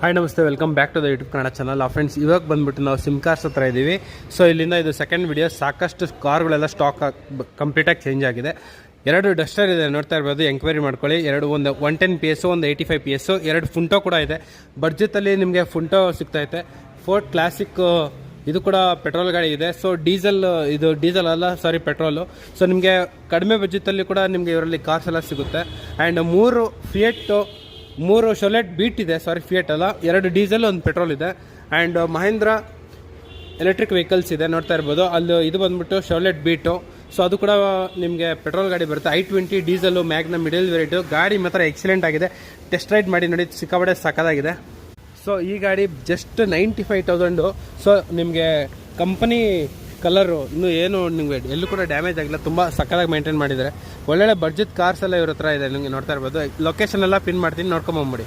Hi ನಮಸ್ತೆ, welcome back to the YouTube Kannada channel. Friends, ಇವಾಗ ಬಂದ್ಬಿಟ್ಟು ನಾವು ಸಿಮ್ ಕಾರ್ಸ್ ಹತ್ರ ಇದ್ದೀವಿ. ಸೊ ಇಲ್ಲಿಂದ ಇದು ಸೆಕೆಂಡ್ ವಿಡಿಯೋ. ಸಾಕಷ್ಟು ಕಾರ್ಗಳೆಲ್ಲ ಸ್ಟಾಕ್ ಕಂಪ್ಲೀಟಾಗಿ ಚೇಂಜ್ ಆಗಿದೆ. 2 ಡಸ್ಟರ್ ಇದೆ, ನೋಡ್ತಾ ಇರ್ಬೋದು. ಎಂಕ್ವೈರಿ ಮಾಡ್ಕೊಳ್ಳಿ. ಒಂದು 110 PS, ಒಂದು 85 PS, 2 ಫುಂಟೋ ಕೂಡ ಇದೆ. ಬಡ್ಜೆಟಲ್ಲಿ ನಿಮಗೆ ಫುಂಟೋ ಸಿಗ್ತೈತೆ. ಫೋರ್ಡ್ ಕ್ಲಾಸಿಕ್ ಇದು ಕೂಡ ಪೆಟ್ರೋಲ್ ಗಾಡಿ ಇದೆ. ಸೊ ಡೀಸೆಲ್ ಅಲ್ಲ, ಸಾರಿ, ಪೆಟ್ರೋಲು. ಸೊ ನಿಮಗೆ ಕಡಿಮೆ ಬಡ್ಜೆಟಲ್ಲಿ ಕೂಡ ನಿಮಗೆ ಇವರಲ್ಲಿ ಕಾರ್ಸ್ ಎಲ್ಲ ಸಿಗುತ್ತೆ. ಆ್ಯಂಡ್ 3 ಶೊಲೆಟ್ ಬೀಟ್ ಇದೆ, ಸಾರಿ ಫಿಯಟ್ ಅಲ್ಲ, 2 ಡೀಸೆಲ್, 1 ಪೆಟ್ರೋಲ್ ಇದೆ. ಆ್ಯಂಡ್ ಮಹೇಂದ್ರ ಎಲೆಕ್ಟ್ರಿಕ್ ವೆಹಿಕಲ್ಸ್ ಇದೆ, ನೋಡ್ತಾ ಇರ್ಬೋದು. ಅಲ್ಲಿ ಇದು ಬಂದ್ಬಿಟ್ಟು ಶೊಲೆಟ್ ಬೀಟು. ಸೊ ಅದು ಕೂಡ ನಿಮಗೆ ಪೆಟ್ರೋಲ್ ಗಾಡಿ ಬರುತ್ತೆ. i20 diesel, Magna middle variant. ಗಾಡಿ ಮಾತ್ರ ಎಕ್ಸಲೆಂಟ್ ಆಗಿದೆ. ಟೆಸ್ಟ್ ರೈಡ್ ಮಾಡಿ ನೋಡಿ, ಸಿಕ್ಕಾಪಟ್ಟೆ ಸಕ್ಕದಾಗಿದೆ. ಸೊ ಈ ಗಾಡಿ ಜಸ್ಟ್ 95,000. ಸೊ ನಿಮಗೆ ಕಂಪನಿ ಕಲರು ಇನ್ನೂ ಏನು ನಿಮಗೆ ಎಲ್ಲೂ ಕೂಡ ಡ್ಯಾಮೇಜ್ ಆಗಿಲ್ಲ. ತುಂಬ ಸಕ್ಕದಾಗಿ ಮೇಂಟೈನ್ ಮಾಡಿದ್ದಾರೆ. ಒಳ್ಳೊಳ್ಳೆ ಬಡ್ಜೆಟ್ ಕಾರ್ಸ್ ಎಲ್ಲ ಇವ್ರ ಹತ್ರ ಇದೆ. ನಿಮಗೆ ನೋಡ್ತಾ ಇರ್ಬೋದು. ಲೊಕೇಶನ್ ಎಲ್ಲ ಪಿನ್ ಮಾಡ್ತೀನಿ, ನೋಡ್ಕೊಂಬಂದ್ಬಿಡಿ.